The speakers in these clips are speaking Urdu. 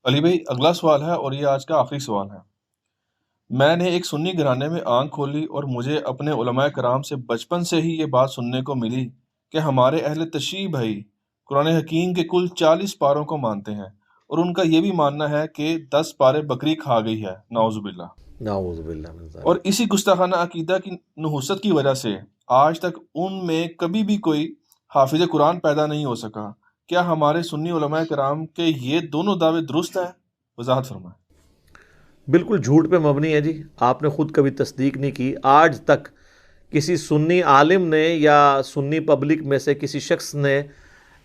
علی بھائی، اگلا سوال ہے اور یہ آج کا آخری سوال ہے۔ میں نے ایک سنی گھرانے میں آنکھ کھولی اور مجھے اپنے علماء کرام سے بچپن سے ہی یہ بات سننے کو ملی کہ ہمارے اہل تشیع بھائی قرآن حکیم کے کل 40 پاروں کو مانتے ہیں، اور ان کا یہ بھی ماننا ہے کہ 10 پارے بکری کھا گئی ہے، نعوذ باللہ۔ نعوذ باللہ من اور ذالک۔ اسی گستاخانہ عقیدہ کی نحوست کی وجہ سے آج تک ان میں کبھی بھی کوئی حافظ قرآن پیدا نہیں ہو سکا۔ کیا ہمارے سنی علماء کرام کے یہ دونوں دعوے درست ہیں؟ وضاحت فرمائیں۔ بالکل جھوٹ پہ مبنی ہے جی، آپ نے خود کبھی تصدیق نہیں کی۔ آج تک کسی سنی عالم نے یا سنی پبلک میں سے کسی شخص نے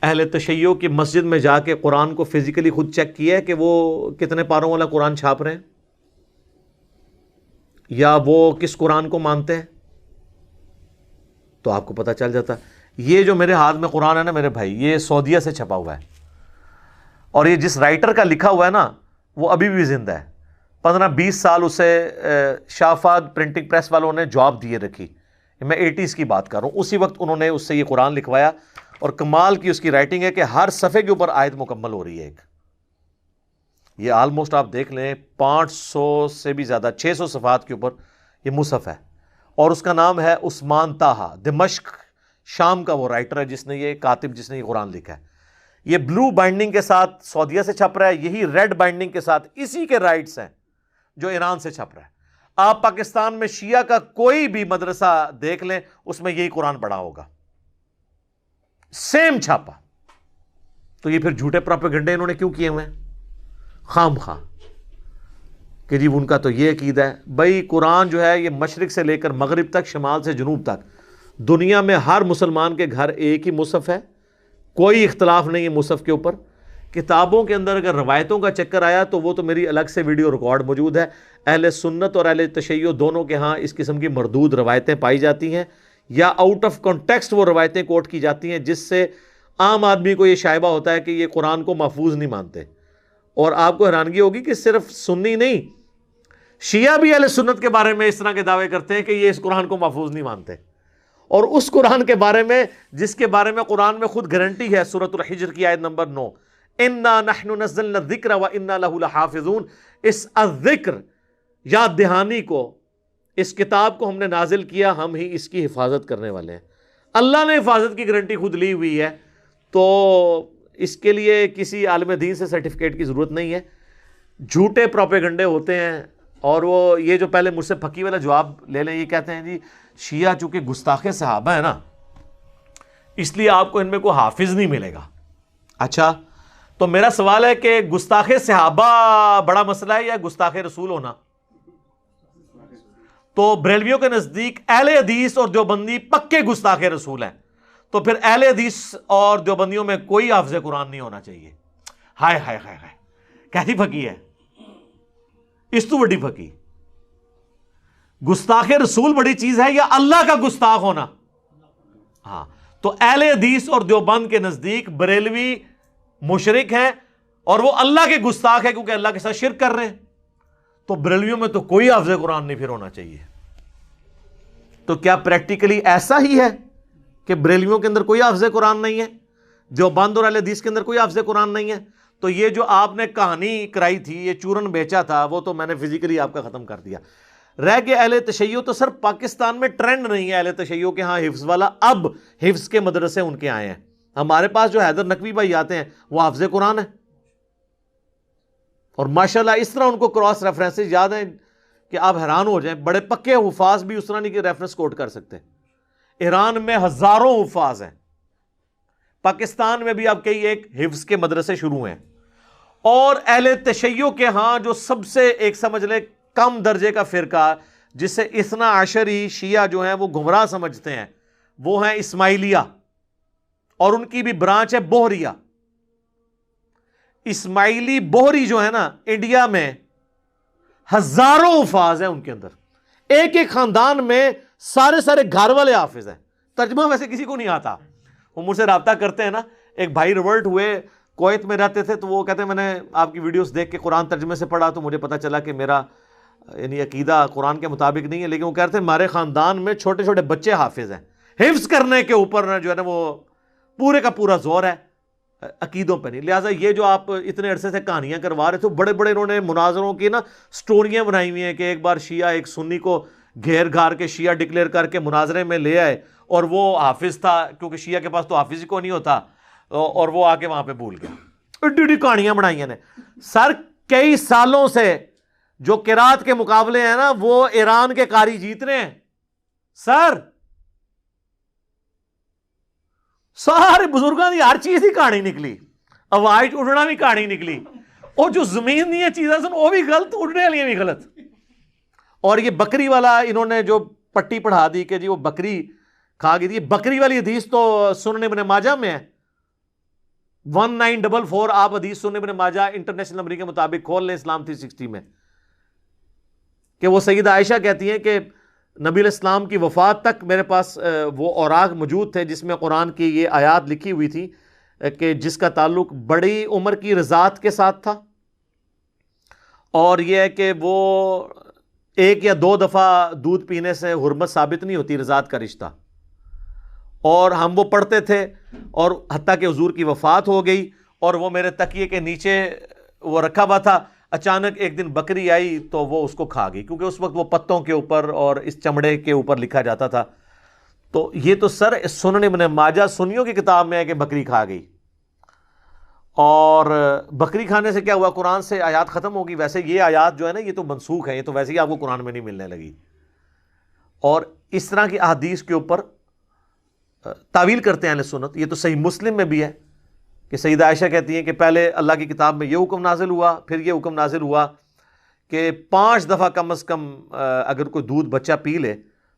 اہل تشیع کی مسجد میں جا کے قرآن کو فزیکلی خود چیک کیا ہے کہ وہ کتنے پاروں والا قرآن چھاپ رہے ہیں یا وہ کس قرآن کو مانتے ہیں؟ تو آپ کو پتہ چل جاتا۔ یہ جو میرے ہاتھ میں قرآن ہے نا میرے بھائی، یہ سعودیہ سے چھپا ہوا ہے، اور یہ جس رائٹر کا لکھا ہوا ہے نا وہ ابھی بھی زندہ ہے۔ 15-20 سال اسے شافاد پرنٹنگ پریس والوں نے جاب دیے رکھی، میں 80s کی بات کر رہا ہوں۔ اسی وقت انہوں نے اس سے یہ قرآن لکھوایا، اور کمال کی اس کی رائٹنگ ہے کہ ہر صفحے کے اوپر آیت مکمل ہو رہی ہے ایک۔ یہ آلموسٹ آپ دیکھ لیں 500 سے بھی زیادہ، 600 صفحات کے اوپر یہ مصحف ہے، اور اس کا نام ہے عثمان طٰہٰ، دمشق شام کا وہ رائٹر ہے جس نے یہ کاتب جس نے یہ قرآن لکھا ہے۔ یہ بلو بائنڈنگ کے ساتھ سعودیہ سے چھپ رہا ہے، یہی ریڈ بائنڈنگ کے ساتھ اسی کے رائٹس ہیں جو ایران سے چھپ رہا ہے۔ آپ پاکستان میں شیعہ کا کوئی بھی مدرسہ دیکھ لیں، اس میں یہی قرآن پڑھا ہوگا، سیم چھاپا۔ تو یہ پھر جھوٹے پروپیگنڈے انہوں نے کیوں کیے ہوئے ہیں خام خواہ کہ جی ان کا تو یہ عقیدہ ہے؟ بھائی قرآن جو ہے یہ مشرق سے لے کر مغرب تک، شمال سے جنوب تک، دنیا میں ہر مسلمان کے گھر ایک ہی مصحف ہے، کوئی اختلاف نہیں ہے مصحف کے اوپر۔ کتابوں کے اندر اگر روایتوں کا چکر آیا تو وہ تو میری الگ سے ویڈیو ریکارڈ موجود ہے۔ اہل سنت اور اہل تشیع دونوں کے ہاں اس قسم کی مردود روایتیں پائی جاتی ہیں، یا آؤٹ آف کانٹیکسٹ وہ روایتیں کوٹ کی جاتی ہیں جس سے عام آدمی کو یہ شائبہ ہوتا ہے کہ یہ قرآن کو محفوظ نہیں مانتے۔ اور آپ کو حیرانگی ہوگی کہ صرف سنی نہیں، شیعہ بھی اہل سنت کے بارے میں اس طرح کے دعوے کرتے ہیں کہ یہ اس قرآن کو محفوظ نہیں مانتے، اور اس قرآن کے بارے میں جس کے بارے میں قرآن میں خود گارنٹی ہے، سورۃ الحجر کی آیت نمبر 9، اِنَّا نَحْنُ نَزَّلْنَا الذِّكْرَ وَإِنَّا لَهُ لَحَافِظُونَ، اس الذکر یاد دہانی کو، اس کتاب کو ہم نے نازل کیا، ہم ہی اس کی حفاظت کرنے والے ہیں۔ اللہ نے حفاظت کی گارنٹی خود لی ہوئی ہے، تو اس کے لیے کسی عالم دین سے سرٹیفکیٹ کی ضرورت نہیں ہے۔ جھوٹے پروپیگنڈے ہوتے ہیں، اور وہ یہ جو پہلے مجھ سے پھکی والا جواب لے لیں، یہ کہتے ہیں جی شیعہ چونکہ گستاخ صحابہ ہے نا اس لیے آپ کو ان میں کوئی حافظ نہیں ملے گا۔ اچھا، تو میرا سوال ہے کہ گستاخ صحابہ بڑا مسئلہ ہے یا گستاخ رسول ہونا؟ تو بریلویوں کے نزدیک اہل حدیث اور دیوبندی پکے گستاخ رسول ہیں، تو پھر اہل حدیث اور دیوبندیوں میں کوئی حافظ قرآن نہیں ہونا چاہیے۔ ہائے ہائے ہائے ہائے، کیسی پھکی ہے اس تو بڑی پھکی؟ گستاخ رسول بڑی چیز ہے یا اللہ کا گستاخ ہونا؟ ہاں، تو اہل حدیث اور دیوبند کے نزدیک بریلوی مشرک ہیں اور وہ اللہ کے گستاخ ہے کیونکہ اللہ کے ساتھ شرک کر رہے ہیں، تو بریلویوں میں تو کوئی حافظ قرآن نہیں پھر ہونا چاہیے۔ تو کیا پریکٹیکلی ایسا ہی ہے کہ بریلویوں کے اندر کوئی حافظ قرآن نہیں ہے، دیوبند اور اہل حدیث کے اندر کوئی حافظ قرآن نہیں ہے؟ تو یہ جو آپ نے کہانی کرائی تھی، یہ چورن بیچا تھا، وہ تو میں نے فزیکلی آپ کا ختم کر دیا۔ رہ گئے اہل تشیع، تو سر پاکستان میں ٹرینڈ نہیں ہے اہل تشیع کے ہاں حفظ والا، اب حفظ کے مدرسے ان کے آئے ہیں۔ ہمارے پاس جو حیدر نقوی بھائی آتے ہیں وہ حافظ قرآن ہے، اور ماشاءاللہ اس طرح ان کو کراس ریفرنسز یاد ہیں کہ آپ حیران ہو جائیں، بڑے پکے حفاظ بھی اس طرح نہیں کہ ریفرنس کوٹ کر سکتے۔ ایران میں ہزاروں حفاظ ہیں، پاکستان میں بھی اب کئی ایک حفظ کے مدرسے شروع ہیں، اور اہل تشیع کے ہاں جو سب سے ایک سمجھ لیں کم درجے کا فرقہ جسے اثنا عشری شیعہ جو ہیں وہ گمراہ سمجھتے ہیں، وہ ہیں اسماعیلیہ، اور ان کی بھی برانچ ہے بوہریہ۔ اسماعیلی بوہری جو ہے نا، انڈیا میں ہزاروں حفاظ ہیں ان کے اندر، ایک ایک خاندان میں سارے گھر والے حافظ ہیں، ترجمہ ویسے کسی کو نہیں آتا۔ وہ مجھ سے رابطہ کرتے ہیں نا، ایک بھائی ریورٹ ہوئے، کویت میں رہتے تھے، تو وہ کہتے ہیں میں نے آپ کی ویڈیوز دیکھ کے قرآن ترجمے سے پڑھا تو مجھے پتا چلا کہ میرا یعنی عقیدہ قرآن کے مطابق نہیں ہے، لیکن وہ کہتے ہیں ہمارے خاندان میں چھوٹے چھوٹے بچے حافظ ہیں، حفظ کرنے کے اوپر جو ہے نا وہ پورے کا پورا زور ہے۔ عقیدوں پہ نہیں. لہٰذا یہ جو آپ اتنے عرصے سے کہانیاں کروا رہے تھے, بڑے بڑے انہوں نے مناظروں کی نا سٹوریاں بنائی ہوئی ہیں کہ ایک بار شیعہ ایک سنی کو گھیر گھار کے شیعہ ڈکلیئر کر کے مناظرے میں لے آئے, اور وہ حافظ تھا, کیونکہ شیعہ کے پاس تو حافظ ہی کو نہیں ہوتا, اور وہ آ کے وہاں پہ بھول گیا. ایڈی ایڈی کہانیاں بنائی ہیں نے. سر کئی سالوں سے جو قرات کے مقابلے ہیں نا وہ ایران کے قاری جیت رہے ہیں سر. سارے بزرگوں کی ہر چیز ہی کہانی نکلی, ہوائی اڑنا بھی کہانی نکلی, اور جو زمین دیا چیزیں سن وہ بھی غلط, اڑنے والی بھی غلط. اور یہ بکری والا انہوں نے جو پٹی پڑھا دی کہ جی وہ بکری کھا گئی تھی, بکری والی حدیث تو سنن ابن ماجہ میں ہے 1944. آپ حدیث سنن ابن ماجہ انٹرنیشنل نمبر کے مطابق کھول لیں اسلام 360 میں, کہ وہ سیدہ عائشہ کہتی ہیں کہ نبی علیہ السلام کی وفات تک میرے پاس وہ اوراق موجود تھے جس میں قرآن کی یہ آیات لکھی ہوئی تھی کہ جس کا تعلق بڑی عمر کی رضاعت کے ساتھ تھا, اور یہ ہے کہ وہ ایک یا دو دفعہ دودھ پینے سے حرمت ثابت نہیں ہوتی, رضاعت کا رشتہ. اور ہم وہ پڑھتے تھے, اور حتیٰ کہ حضور کی وفات ہو گئی اور وہ میرے تکیے کے نیچے وہ رکھا ہوا تھا. اچانک ایک دن بکری آئی تو وہ اس کو کھا گئی, کیونکہ اس وقت وہ پتوں کے اوپر اور اس چمڑے کے اوپر لکھا جاتا تھا. تو یہ تو سر سنن ابن ماجہ سنیوں کی کتاب میں ہے کہ بکری کھا گئی. اور بکری کھانے سے کیا ہوا, قرآن سے آیات ختم ہوگی. ویسے یہ آیات جو ہے نا یہ تو منسوخ ہے, یہ تو ویسے ہی آپ کو قرآن میں نہیں ملنے لگی. اور اس طرح کی احادیث کے اوپر تعویل کرتے ہیں اہل سنت. یہ تو صحیح مسلم میں بھی ہے کہ سیدہ عائشہ کہتی ہیں کہ پہلے اللہ کی کتاب میں یہ حکم نازل ہوا, پھر یہ حکم نازل ہوا کہ 5 دفعہ کم از کم اگر کوئی دودھ بچہ پی لے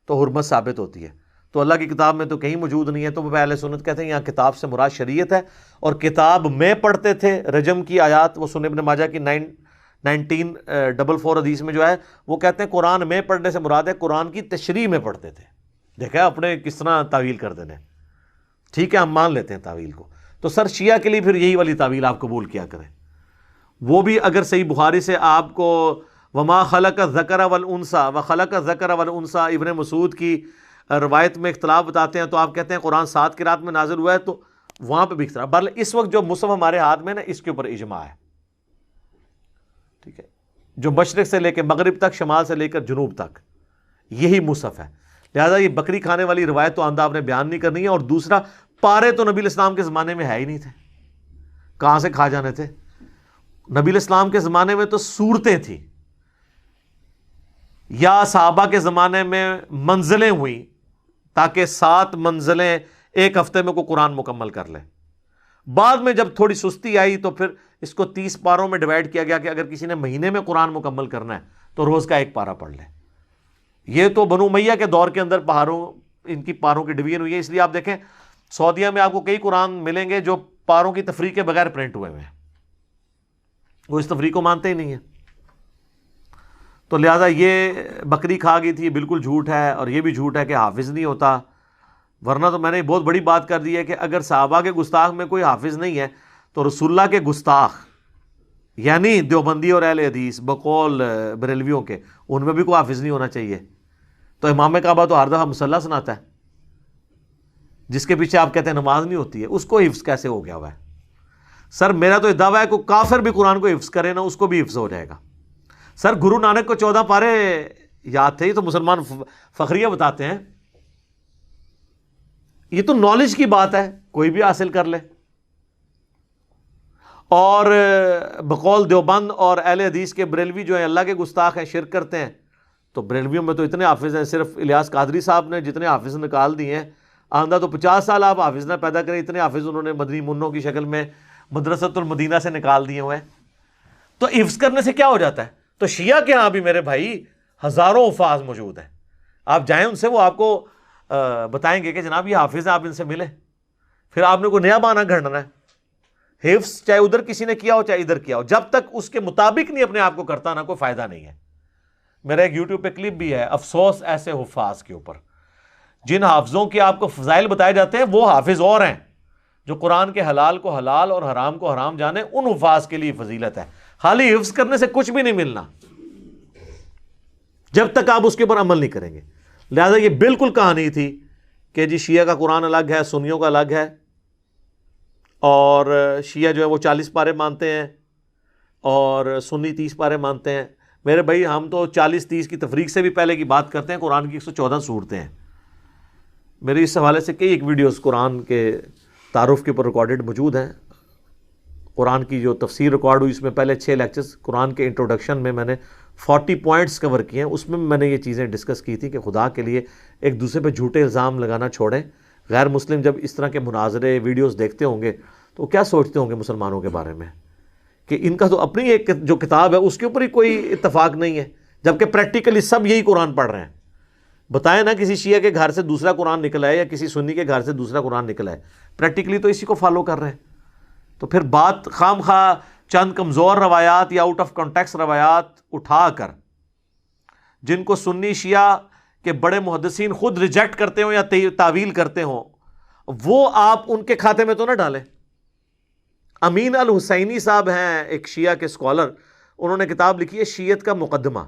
تو حرمت ثابت ہوتی ہے. تو اللہ کی کتاب میں تو کہیں موجود نہیں ہے. تو وہ اہل سنت کہتے ہیں یہاں کتاب سے مراد شریعت ہے, اور کتاب میں پڑھتے تھے رجم کی آیات, وہ سنن ابن ماجہ کی 1944 حدیث میں جو ہے وہ کہتے ہیں قرآن میں پڑھنے سے مراد ہے قرآن کی تشریح میں پڑھتے تھے. دیکھا اپنے کس طرح تعویل کر دینے. ٹھیک ہے ہم مان لیتے ہیں تعویل کو. تو سر شیعہ کے لیے پھر یہی والی تعویل آپ قبول کیا کریں. وہ بھی اگر صحیح بخاری سے آپ کو وما خلق الذکر والانثى وخلق الذکر والانثى ابن مسعود کی روایت میں اختلاف بتاتے ہیں, تو آپ کہتے ہیں قرآن 7 قرات میں نازل ہوا ہے, تو وہاں پہ بھی اختلاف. بہرحال اس وقت جو مصحف ہمارے ہاتھ میں نا اس کے اوپر اجماع ہے. ٹھیک ہے, جو مشرق سے لے کے مغرب تک, شمال سے لے کر جنوب تک یہی مصحف ہے. لہٰذا یہ بکری کھانے والی روایت تو آندہ آپ نے بیان نہیں کرنی ہے. اور دوسرا, پارے تو نبی علیہ السلام کے زمانے میں ہے ہی نہیں تھے, کہاں سے کھا جانے تھے. نبی علیہ السلام کے زمانے میں تو صورتیں تھیں, یا صحابہ کے زمانے میں منزلیں ہوئیں تاکہ 7 منزلیں ایک ہفتے میں کوئی قرآن مکمل کر لے. بعد میں جب تھوڑی سستی آئی تو پھر اس کو 30 پاروں میں ڈیوائڈ کیا گیا کہ اگر کسی نے مہینے میں قرآن مکمل کرنا ہے تو روز کا 1 پارہ پڑھ لے. یہ تو بنو امیہ کے دور کے اندر پہاڑوں ان کی پاروں کی ڈویژن ہوئی ہے. اس لیے آپ دیکھیں سعودیہ میں آپ کو کئی قرآن ملیں گے جو پاروں کی تفریق کے بغیر پرنٹ ہوئے ہیں, وہ اس تفریق کو مانتے ہی نہیں ہیں. تو لہٰذا یہ بکری کھا گئی تھی بالکل جھوٹ ہے, اور یہ بھی جھوٹ ہے کہ حافظ نہیں ہوتا. ورنہ تو میں نے بہت بڑی بات کر دی ہے کہ اگر صحابہ کے گستاخ میں کوئی حافظ نہیں ہے تو رسول اللہ کے گستاخ یعنی دیوبندی اور اہل حدیث بقول بریلویوں کے, ان میں بھی کوئی حافظ نہیں ہونا چاہیے. تو امام کعبہ تو ہر دفعہ مصلی سناتا ہے, جس کے پیچھے آپ کہتے ہیں نماز نہیں ہوتی ہے, اس کو حفظ کیسے ہو گیا ہوا ہے. سر میرا تو دعویٰ ہے کہ کافر بھی قرآن کو حفظ کرے نا اس کو بھی حفظ ہو جائے گا. سر گرو نانک کو 14 پارے یاد تھے, یہ تو مسلمان فخریہ بتاتے ہیں. یہ تو نالج کی بات ہے, کوئی بھی حاصل کر لے. اور بقول دیوبند اور اہل حدیث کے بریلوی جو ہیں اللہ کے گستاخ ہیں, شرک کرتے ہیں. تو بریلویوں میں تو اتنے حافظ ہیں, صرف الیاس قادری صاحب نے جتنے حافظ نکال دیے ہیں, آندہ تو 50 سال آپ حافظ نہ پیدا کریں, اتنے حافظ انہوں نے مدنی منوں کی شکل میں مدرسۃ المدینہ سے نکال دیے ہوئے ہیں. تو حفظ کرنے سے کیا ہو جاتا ہے. تو شیعہ کے ہاں بھی میرے بھائی ہزاروں حفاظ موجود ہیں, آپ جائیں ان سے, وہ آپ کو بتائیں گے کہ جناب یہ حافظ ہیں, آپ ان سے ملیں. پھر آپ نے کوئی نیا بہانہ گھڑنا ہے. حفظ چاہے ادھر کسی نے کیا ہو چاہے ادھر کیا ہو, جب تک اس کے مطابق نہیں اپنے آپ کو کرتا نا کوئی فائدہ نہیں ہے. میرا ایک یوٹیوب پہ کلپ بھی ہے, افسوس ایسے حفاظ کے اوپر. جن حافظوں کے آپ کو فضائل بتائے جاتے ہیں وہ حافظ اور ہیں جو قرآن کے حلال کو حلال اور حرام کو حرام جانے. ان حفاظ کے لیے فضیلت ہے, خالی حفظ کرنے سے کچھ بھی نہیں ملنا جب تک آپ اس کے اوپر عمل نہیں کریں گے. لہذا یہ بالکل کہانی تھی کہ جی شیعہ کا قرآن الگ ہے, سنیوں کا الگ ہے. اور شیعہ جو ہے وہ 40 پارے مانتے ہیں اور سنی 30 پارے مانتے ہیں. میرے بھائی ہم تو 40-30 کی تفریق سے بھی پہلے کی بات کرتے ہیں. قرآن کی 114 صورتیں ہیں. میری اس حوالے سے کئی ایک ویڈیوز قرآن کے تعارف کے اوپر ریکارڈڈ موجود ہیں. قرآن کی جو تفسیر ریکارڈ ہوئی اس میں پہلے 6 لیکچرز قرآن کے انٹروڈکشن میں میں نے 40 پوائنٹس کور کیے ہیں. اس میں نے یہ چیزیں ڈسکس کی تھی کہ خدا کے لیے ایک دوسرے پہ جھوٹے الزام لگانا چھوڑیں. غیر مسلم جب اس طرح کے مناظرے ویڈیوز دیکھتے ہوں گے تو کیا سوچتے ہوں گے مسلمانوں کے بارے میں کہ ان کا تو اپنی ایک جو کتاب ہے اس کے اوپر ہی کوئی اتفاق نہیں ہے، جبکہ پریکٹیکلی سب یہی قرآن پڑھ رہے ہیں. بتائیں نا کسی شیعہ کے گھر سے دوسرا قرآن نکلا ہے یا کسی سنی کے گھر سے دوسرا قرآن نکلا ہے، پریکٹیکلی تو اسی کو فالو کر رہے ہیں. تو پھر بات خام خواہ چند کمزور روایات یا آؤٹ آف کانٹیکس روایات اٹھا کر جن کو سنی شیعہ کے بڑے محدثین خود ریجیکٹ کرتے ہوں یا تعویل کرتے ہوں، وہ آپ ان کے کھاتے میں تو نہ ڈالیں. امین الحسینی صاحب ہیں ایک شیعہ کے اسکالر، انہوں نے کتاب لکھی ہے شیعت کا مقدمہ.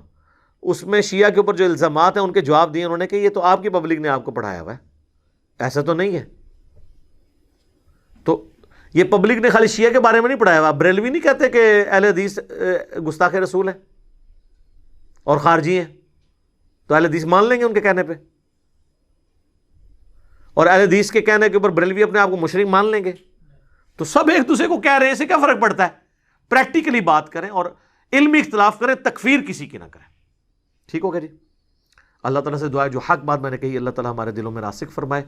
اس میں شیعہ کے اوپر جو الزامات ہیں ان کے جواب دیے انہوں نے کہ یہ تو آپ کی پبلک نے آپ کو پڑھایا ہوا ہے، ایسا تو نہیں ہے. تو یہ پبلک نے خالی شیعہ کے بارے میں نہیں پڑھایا ہوا. بریلوی نہیں کہتے کہ اہل حدیث گستاخ رسول ہیں اور خارجی ہیں، تو اہل حدیث مان لیں گے ان کے کہنے پہ، اور اہل حدیث کے کہنے کے اوپر بریلوی اپنے آپ کو مشرک مان لیں گے. تو سب ایک دوسرے کو کہہ رہے ہیں، اسے کیا فرق پڑتا ہے؟ پریکٹیکلی بات کریں اور علمی اختلاف کریں، تکفیر کسی کی نہ کریں. ٹھیک ہوگا جی. اللہ تعالیٰ سے دعا ہے جو حق بات میں نے کہی اللہ تعالیٰ ہمارے دلوں میں راسخ فرمائے.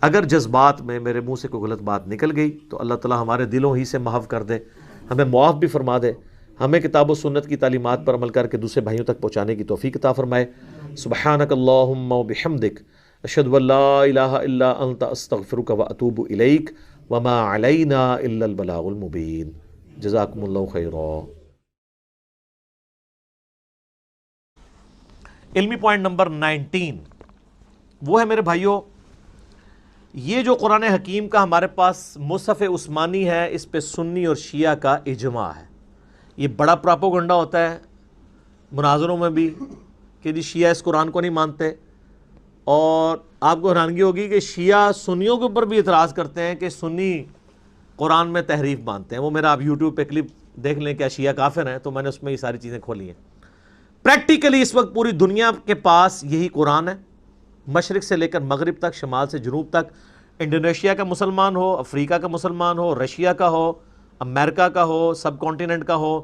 اگر جذبات میں میرے منہ سے کوئی غلط بات نکل گئی تو اللہ تعالیٰ ہمارے دلوں ہی سے محو کر دے، ہمیں معاف بھی فرما دے، ہمیں کتاب و سنت کی تعلیمات پر عمل کر کے دوسرے بھائیوں تک پہنچانے کی توفیق عطا فرمائے. سبحانک اللہم و بحمدک اشہد ان لا الہ الا انت استغفرک و اتوب الیک وما علینا الا البلاغ المبین. جزاکم اللہ خیرا. علمی پوائنٹ نمبر 19 وہ ہے میرے بھائیوں، یہ جو قرآن حکیم کا ہمارے پاس مصحف عثمانی ہے اس پہ سنی اور شیعہ کا اجماع ہے. یہ بڑا پراپوگنڈا ہوتا ہے مناظروں میں بھی کہ جی شیعہ اس قرآن کو نہیں مانتے، اور آپ کو حیرانگی ہوگی کہ شیعہ سنیوں کے اوپر بھی اعتراض کرتے ہیں کہ سنی قرآن میں تحریف مانتے ہیں. وہ میرا آپ یوٹیوب پہ کلپ دیکھ لیں کیا شیعہ کافر ہیں، تو میں نے اس میں یہ ساری چیزیں کھولی ہیں. پریکٹیکلی اس وقت پوری دنیا کے پاس یہی قرآن ہے، مشرق سے لے کر مغرب تک، شمال سے جنوب تک. انڈونیشیا کا مسلمان ہو، افریقہ کا مسلمان ہو، رشیا کا ہو، امریکہ کا ہو، سب کانٹیننٹ کا ہو،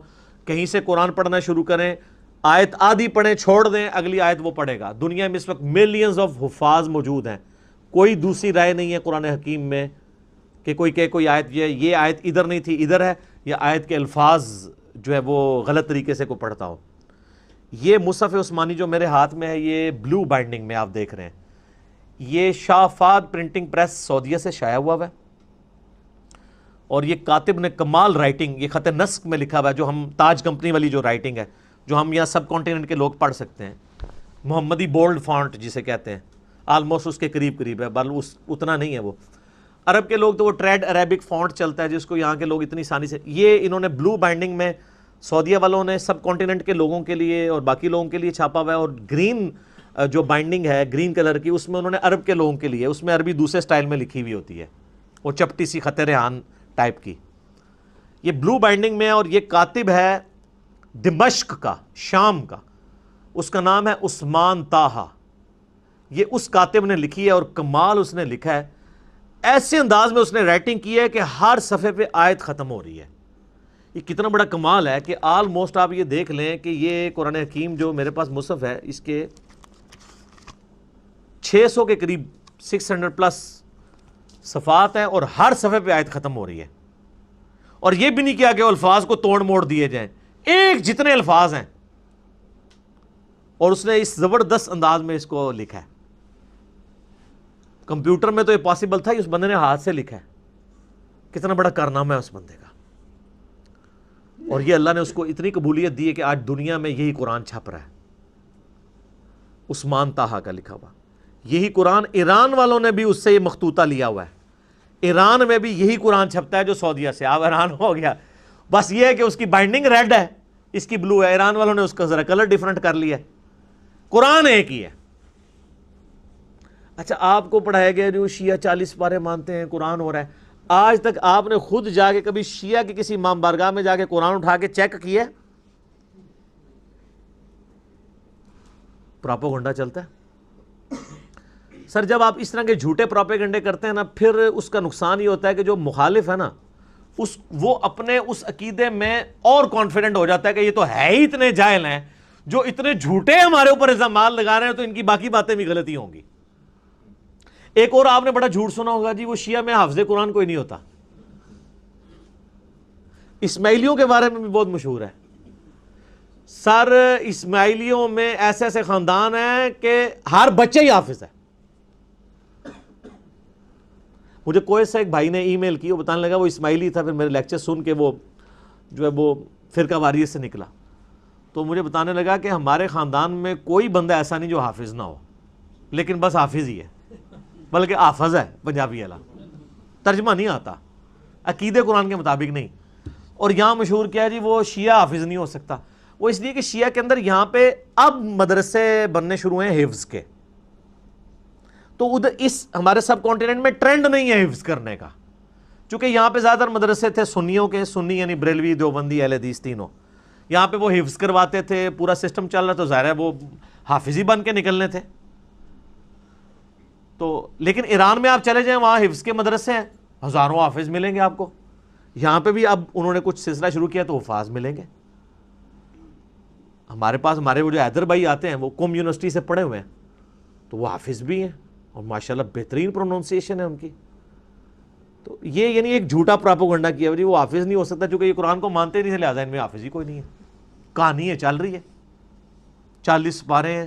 کہیں سے قرآن پڑھنا شروع کریں، آیت آدھی پڑھیں چھوڑ دیں، اگلی آیت وہ پڑھے گا. دنیا میں اس وقت ملینز آف حفاظ موجود ہیں. کوئی دوسری رائے نہیں ہے قرآن حکیم میں کہ کوئی کہ کوئی آیت یہ آیت ادھر نہیں تھی ادھر ہے، یا آیت کے الفاظ جو ہے وہ غلط طریقے سے کوئی پڑھتا ہو. یہ مصحف عثمانی جو میرے ہاتھ میں ہے یہ بلو بائنڈنگ میں آپ دیکھ رہے ہیں، یہ شاہ فہد پرنٹنگ پریس سعودیہ سے شائع ہوا ہے، اور یہ کاتب نے کمال رائٹنگ، یہ خط نسق میں لکھا ہوا ہے، جو ہم تاج کمپنی والی جو رائٹنگ ہے جو ہم یہاں سب کانٹیننٹ کے لوگ پڑھ سکتے ہیں، محمدی بولڈ فونٹ جسے کہتے ہیں، آلموسٹ اس کے قریب قریب ہے، بل اتنا نہیں ہے وہ. عرب کے لوگ تو وہ ٹریڈ عربک فونٹ چلتا ہے جس کو یہاں کے لوگ اتنی آسانی سے، یہ انہوں نے بلو بائنڈنگ میں سعودیہ والوں نے سب کانٹیننٹ کے لوگوں کے لیے اور باقی لوگوں کے لیے چھاپا ہوا ہے، اور گرین جو بائنڈنگ ہے گرین کلر کی اس میں انہوں نے عرب کے لوگوں کے لیے، اس میں عربی دوسرے سٹائل میں لکھی ہوئی ہوتی ہے، وہ چپٹی سی خط ریحان ٹائپ کی. یہ بلو بائنڈنگ میں، اور یہ کاتب ہے دمشق کا، شام کا، اس کا نام ہے عثمان طاہا. یہ اس کاتب نے لکھی ہے، اور کمال اس نے لکھا ہے، ایسے انداز میں اس نے رائٹنگ کی ہے کہ ہر صفحے پہ آیت ختم ہو رہی ہے. یہ کتنا بڑا کمال ہے کہ آلموسٹ آپ یہ دیکھ لیں کہ یہ قرآن حکیم جو میرے پاس مصحف ہے اس کے 600 کے قریب 600 پلس صفحات ہیں، اور ہر صفحے پہ آیت ختم ہو رہی ہے. اور یہ بھی نہیں کیا کہ الفاظ کو توڑ موڑ دیے جائیں، ایک جتنے الفاظ ہیں، اور اس نے اس زبردست انداز میں اس کو لکھا ہے. کمپیوٹر میں تو یہ پاسبل تھا، اس بندے نے ہاتھ سے لکھا ہے. کتنا بڑا کارنامہ ہے اس بندے کا. اور یہ اللہ نے اس کو اتنی قبولیت دی ہے کہ آج دنیا میں یہی قرآن چھپ رہا ہے، عثمان طاہا کا لکھا ہوا. یہی قرآن ایران والوں نے بھی اس سے یہ مخطوطہ لیا ہوا ہے. ایران میں بھی یہی قرآن چھپتا ہے جو سعودیہ سے. آپ ایران ہو گیا، بس یہ ہے کہ اس کی بائنڈنگ ریڈ ہے، اس کی بلو ہے. ایران والوں نے اس کا ذرا کلر ڈیفرنٹ کر لیا ہے، قرآن ایک ہی ہے. اچھا آپ کو پڑھایا گیا جو شیعہ 40 پارے مانتے ہیں قرآن ہو رہا ہے. آج تک آپ نے خود جا کے کبھی شیعہ کی کسی امام بارگاہ میں جا کے قرآن اٹھا کے چیک کیا؟ پراپوگنڈا چلتا ہے سر. جب آپ اس طرح کے جھوٹے پراپیگنڈے کرتے ہیں نا، پھر اس کا نقصان یہ ہوتا ہے کہ جو مخالف ہے نا، وہ اپنے اس عقیدے میں اور کانفیڈنٹ ہو جاتا ہے کہ یہ تو ہے ہی اتنے جاہل ہیں، جو اتنے جھوٹے ہمارے اوپر الزامات لگا رہے ہیں، تو ان کی باقی باتیں بھی غلطی ہوں گی. ایک اور آپ نے بڑا جھوٹ سنا ہوگا جی، وہ شیعہ میں حافظ قرآن کوئی نہیں ہوتا. اسماعیلیوں کے بارے میں بھی بہت مشہور ہے سر. اسماعیلیوں میں ایسے ایسے خاندان ہیں کہ ہر بچہ ہی حافظ ہے. مجھے کوئی سے ایک بھائی نے ای میل کی، وہ بتانے لگا وہ اسماعیلی تھا، پھر میرے لیکچر سن کے وہ جو ہے وہ فرقہ واریت سے نکلا. تو مجھے بتانے لگا کہ ہمارے خاندان میں کوئی بندہ ایسا نہیں جو حافظ نہ ہو، لیکن بس حافظ ہی ہے، بلکہ حافظ ہے پنجابی والا، ترجمہ نہیں آتا، عقیدے قرآن کے مطابق نہیں. اور یہاں مشہور کیا ہے جی، وہ شیعہ حافظ نہیں ہو سکتا. وہ اس لیے کہ شیعہ کے اندر یہاں پہ اب مدرسے بننے شروع ہیں حفظ کے، تو ادھر اس ہمارے سب کانٹیننٹ میں ٹرینڈ نہیں ہے حفظ کرنے کا، چونکہ یہاں پہ زیادہ مدرسے تھے سنیوں کے، سنی یعنی بریلوی، دیوبندی، اہل حدیث تینوں. یہاں پہ وہ حفظ کرواتے تھے، پورا سسٹم چل رہا، تو ظاہر ہے وہ حافظ ہی بن کے نکلنے تھے. تو لیکن ایران میں آپ چلے جائیں، وہاں حفظ کے مدرسے ہیں، ہزاروں حافظ ملیں گے آپ کو. یہاں پہ بھی اب انہوں نے کچھ سلسلہ شروع کیا تو حفاظ ملیں گے. ہمارے پاس ہمارے وہ جو حیدر بھائی آتے ہیں، وہ قم یونیورسٹی سے پڑھے ہوئے ہیں، تو وہ حافظ بھی ہیں اور ماشاءاللہ بہترین پروننسیشن ہے ان کی. تو یہ یعنی ایک جھوٹا پراپوگنڈا کیا جی وہ حافظ نہیں ہو سکتا، چونکہ یہ قرآن کو مانتے نہیں تھے، لہٰذا ان میں حافظ ہی کوئی نہیں ہے. کہانی ہے، چل رہی ہے، 40 پارے ہیں،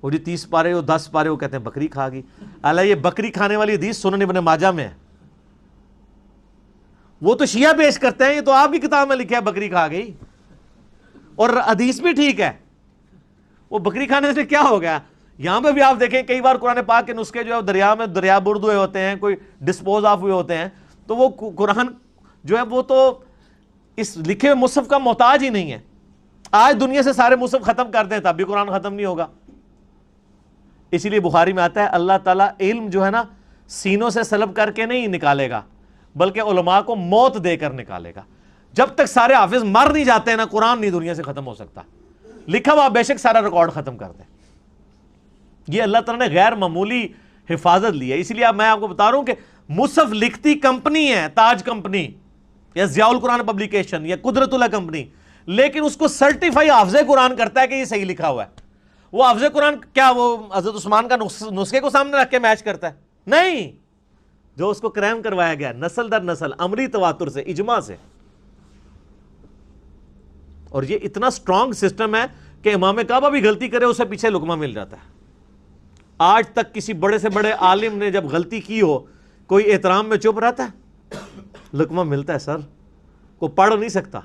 وہ جی 30 پارے، وہ 10 پارے، وہ کہتے ہیں بکری کھا گئی. اللہ، یہ بکری کھانے والی حدیث سنن ابن ماجہ میں ہے. وہ تو شیعہ پیش کرتے ہیں، یہ تو آپ کی کتاب میں لکھا ہے بکری کھا گئی، اور حدیث بھی ٹھیک ہے. وہ بکری کھانے سے کیا ہو گیا؟ یہاں پہ بھی آپ دیکھیں کئی بار قرآن پاک کے نسخے جو ہے دریا میں دریا برد ہوئے ہوتے ہیں، کوئی ڈسپوز آف ہوئے ہوتے ہیں، تو وہ قرآن جو ہے وہ تو اس لکھے ہوئے مصحف کا محتاج ہی نہیں ہے. آج دنیا سے سارے مصحف ختم کر دیں تب بھی قرآن ختم نہیں ہوگا. اسی لیے بخاری میں آتا ہے اللہ تعالیٰ علم جو ہے نا سینوں سے سلب کر کے نہیں نکالے گا، بلکہ علماء کو موت دے کر نکالے گا. جب تک سارے حافظ مر نہیں جاتے ہیں نا، قرآن نہیں دنیا سے ختم ہو سکتا. لکھا ہوا بے شک سارا ریکارڈ ختم کر دیں. یہ اللہ تعالیٰ نے غیر معمولی حفاظت لی ہے. اسی لیے اب میں آپ کو بتا رہا ہوں کہ مصحف لکھتی کمپنی ہے، تاج کمپنی یا ضیاء القرآن پبلیکیشن یا قدرت اللہ کمپنی، لیکن اس کو سرٹیفائی حافظ قرآن کرتا ہے کہ یہ صحیح لکھا ہوا ہے. وہ حافظ قرآن کیا وہ حضرت عثمان کا نسخے کو سامنے رکھ کے میچ کرتا ہے؟ نہیں. جو اس کو کریم کروایا گیا نسل در نسل، عملی تواتر سے، اجماع سے. اور یہ اتنا سٹرونگ سسٹم ہے کہ امام کعبہ بھی غلطی کرے اسے پیچھے لقمہ مل جاتا ہے. آج تک کسی بڑے سے بڑے عالم نے جب غلطی کی ہو، کوئی احترام میں چپ رہتا ہے؟ لقمہ ملتا ہے سر. کوئی پڑھ نہیں سکتا.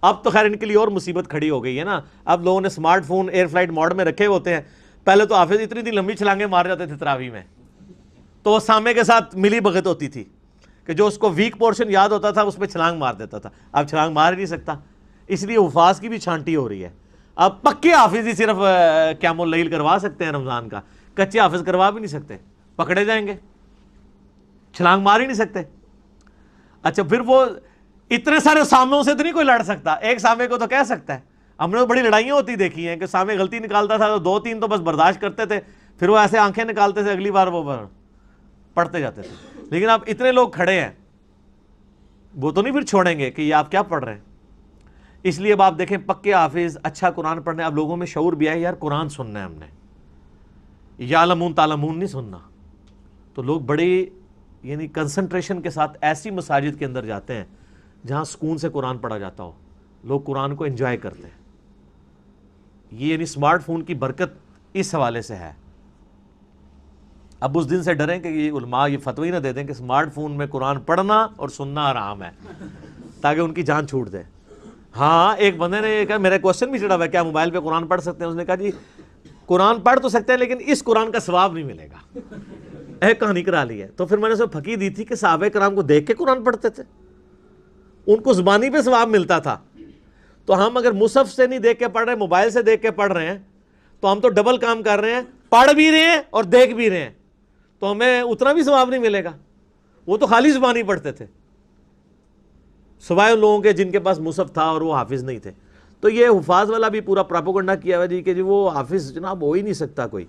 اب تو خیر ان کے لیے اور مصیبت کھڑی ہو گئی ہے نا، اب لوگوں نے smart phone air flight mode میں رکھے ہوتے ہیں. پہلے تو حافظ اتنی لمبی چھلانگیں مار جاتے تھے تراویح میں، تو وہ سامع کے ساتھ ملی بھگت ہوتی تھی کہ جو اس کو ویک پورشن یاد ہوتا تھا اس پہ چھلانگ مار دیتا تھا. اب چھلانگ مار ہی نہیں سکتا، اس لیے حفاظ کی بھی چھانٹی ہو رہی ہے. اب پکے حافظ ہی صرف قیام اللیل کروا سکتے ہیں رمضان کا، کچے حافظ کروا بھی نہیں سکتے، پکڑے جائیں گے، چھلانگ مار ہی نہیں سکتے. اچھا پھر وہ اتنے سارے سامعوں سے تو نہیں کوئی لڑ سکتا، ایک سامع کو تو کہہ سکتا ہے. ہم نے تو بڑی لڑائیاں ہوتی دیکھی ہیں کہ سامع غلطی نکالتا تھا تو 2-3 تو بس برداشت کرتے تھے، پھر وہ ایسے آنکھیں نکالتے تھے، اگلی بار وہ پڑھتے جاتے تھے. لیکن اب اتنے لوگ کھڑے ہیں، وہ تو نہیں پھر چھوڑیں گے کہ یہ آپ کیا پڑھ رہے ہیں. اس لیے اب آپ دیکھیں پکے حافظ، اچھا قرآن پڑھنے. اب لوگوں میں شعور بھی ہے یار قرآن سننا ہے ہم نے، یعلمون تعلمون نہیں سننا. تو لوگ بڑی یعنی کنسنٹریشن کے ساتھ ایسی مساجد کے اندر جاتے ہیں جہاں سکون سے قرآن پڑھا جاتا ہو، لوگ قرآن کو انجوائے کرتے ہیں. یہ یعنی اسمارٹ فون کی برکت اس حوالے سے ہے. اب اس دن سے ڈریں کہ یہ علماء یہ فتوی نہ دے دیں کہ اسمارٹ فون میں قرآن پڑھنا اور سننا حرام ہے، تاکہ ان کی جان چھوٹ دے. ہاں ایک بندے نے کہا، میرا کوشچن بھی چڑھا ہوا ہے کیا موبائل پہ قرآن پڑھ سکتے ہیں؟ اس نے کہا جی قرآن پڑھ تو سکتے ہیں لیکن اس قرآن کا ثواب نہیں ملے گا. ایک کہانی کرا لی ہے. تو پھر میں نے اسے پھکی دی تھی کہ صحابہ کرام کو دیکھ کے قرآن پڑھتے تھے، ان کو زبانی پہ ثواب ملتا تھا. تو ہم اگر مصحف سے نہیں دیکھ کے پڑھ رہے ہیں، موبائل سے دیکھ کے پڑھ رہے ہیں، تو ہم تو ڈبل کام کر رہے ہیں، پڑھ بھی رہے ہیں اور دیکھ بھی رہے ہیں، تو ہمیں اتنا بھی ثواب نہیں ملے گا. وہ تو خالی زبانی پڑھتے تھے سوائے ان لوگوں کے جن کے پاس مصحف تھا اور وہ حافظ نہیں تھے. تو یہ حفاظ والا بھی پورا پراپوگنڈا کیا ہوا جی کہ جی وہ حافظ جناب ہو ہی نہیں سکتا کوئی.